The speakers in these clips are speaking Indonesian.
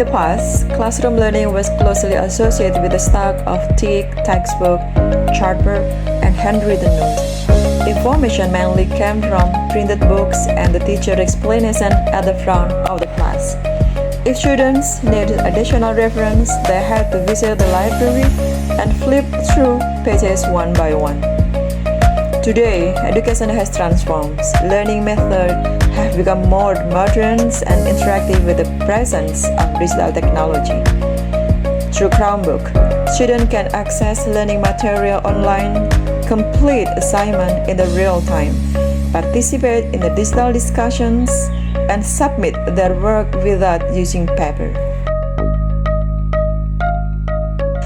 the past, classroom learning was closely associated with the stock of thick textbook, chartbook, and handwritten notes. Information mainly came from printed books and the teacher explanation at the front of the class. If students needed additional reference, they had to visit the library and flip through pages one by one. Today, education has transformed. Learning methods have become more modern and interactive with the presence of digital technology. Through Chromebook, students can access learning material online, complete assignments in the real time, participate in the digital discussions, and submit their work without using paper.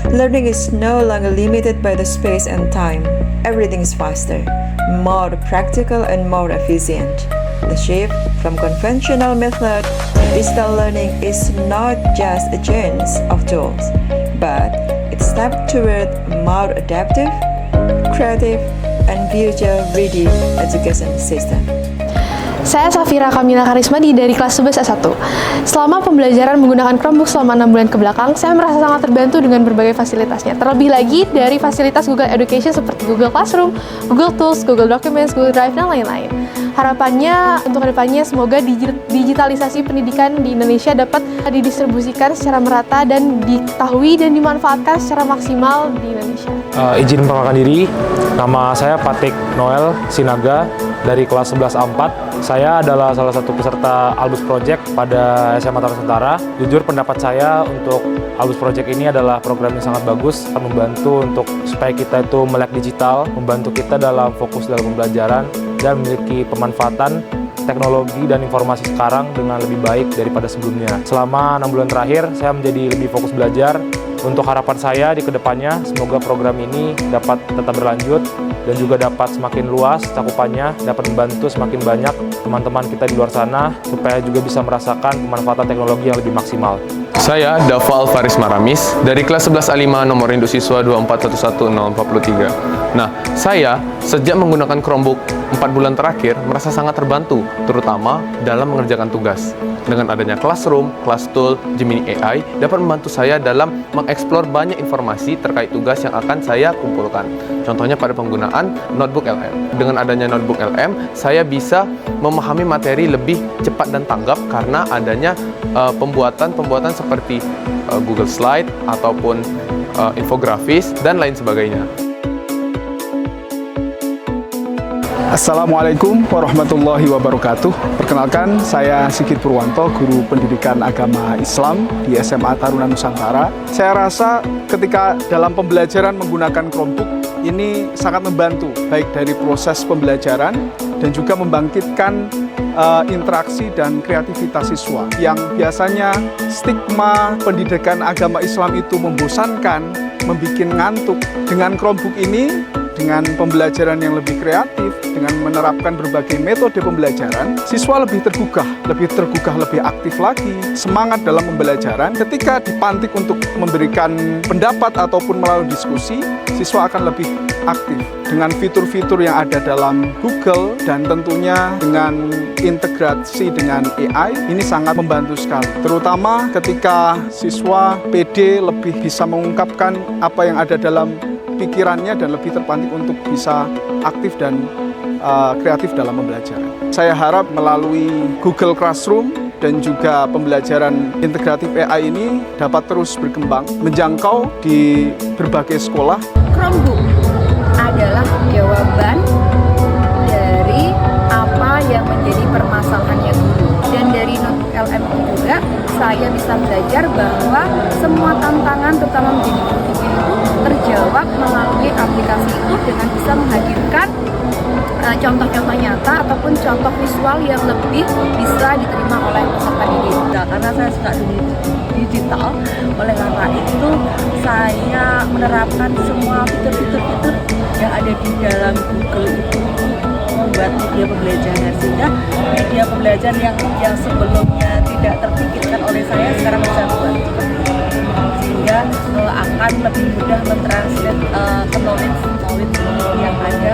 Learning is no longer limited by the space and time. Everything is faster, more practical, and more efficient. The shift from conventional method to digital learning is not just a change of tools, but it's a step toward more adaptive, creative, and future-ready education system. Saya Safira Kamila Karismadi dari kelas 11 S1. Selama pembelajaran menggunakan Chromebook selama 6 bulan kebelakang, saya merasa sangat terbantu dengan berbagai fasilitasnya. Terlebih lagi dari fasilitas Google Education seperti Google Classroom, Google Tools, Google Documents, Google Drive, dan lain-lain. Harapannya untuk kedepannya semoga digitalisasi pendidikan di Indonesia dapat didistribusikan secara merata dan diketahui dan dimanfaatkan secara maksimal di Indonesia. Izin memperkenalkan diri, nama saya Patik Noel Sinaga dari kelas 11 A4. Saya adalah salah satu peserta Albus Project pada SMA Tata Nusantara. Jujur pendapat saya untuk Albus Project ini adalah program yang sangat bagus, membantu untuk supaya kita itu melek digital, membantu kita dalam fokus dalam pembelajaran dan memiliki pemanfaatan teknologi dan informasi sekarang dengan lebih baik daripada sebelumnya. Selama 6 bulan terakhir, saya menjadi lebih fokus belajar. Untuk harapan saya di kedepannya, semoga program ini dapat tetap berlanjut dan juga dapat semakin luas cakupannya, dapat membantu semakin banyak teman-teman kita di luar sana supaya juga bisa merasakan pemanfaatan teknologi yang lebih maksimal. Saya Daval Faris Maramis dari kelas 11 A5 nomor induk siswa 2411043. Nah, saya sejak menggunakan Chromebook 4 bulan terakhir merasa sangat terbantu, terutama dalam mengerjakan tugas. Dengan adanya Classroom, ClassTool, Gemini AI dapat membantu saya dalam mengeksplor banyak informasi terkait tugas yang akan saya kumpulkan. Contohnya pada penggunaan Notebook LM. Dengan adanya Notebook LM, saya bisa memahami materi lebih cepat dan tanggap karena adanya pembuatan seperti Google Slide ataupun infografis dan lain sebagainya. Assalamualaikum warahmatullahi wabarakatuh. Perkenalkan, saya Sigit Purwanto, guru pendidikan agama Islam di SMA Taruna Nusantara. Saya rasa ketika dalam pembelajaran menggunakan Chromebook ini sangat membantu, baik dari proses pembelajaran dan juga membangkitkan interaksi dan kreativitas siswa. Yang biasanya stigma pendidikan agama Islam itu membosankan, membuat ngantuk. Dengan Chromebook ini, dengan pembelajaran yang lebih kreatif, dengan menerapkan berbagai metode pembelajaran, siswa lebih tergugah, lebih aktif lagi, semangat dalam pembelajaran. Ketika dipantik untuk memberikan pendapat ataupun melalui diskusi, siswa akan lebih aktif. Dengan fitur-fitur yang ada dalam Google dan tentunya dengan integrasi dengan AI, ini sangat membantu sekali. Terutama ketika siswa PD lebih bisa mengungkapkan apa yang ada dalam pikirannya dan lebih terpantik untuk bisa aktif dan kreatif dalam pembelajaran. Saya harap melalui Google Classroom dan juga pembelajaran integratif AI ini dapat terus berkembang, menjangkau di berbagai sekolah. Chromebook adalah jawaban dari apa yang menjadi permasalahannya guru. Dan dari Notebook LM juga saya bisa belajar bahwa semua tantangan terutama menjadi guru itu terjawab melalui aplikasi itu dengan bisa menghadirkan contoh-contoh nyata ataupun contoh visual yang lebih bisa diterima oleh peserta didik. Nah, karena saya suka digital, oleh karena itu saya menerapkan semua fitur-fitur yang ada di dalam Google itu membuat media pembelajaran, sehingga media pembelajaran yang sebelumnya tidak terpikirkan oleh saya sekarang bisa buat sehingga akan lebih mudah mentranslate knowledge yang ada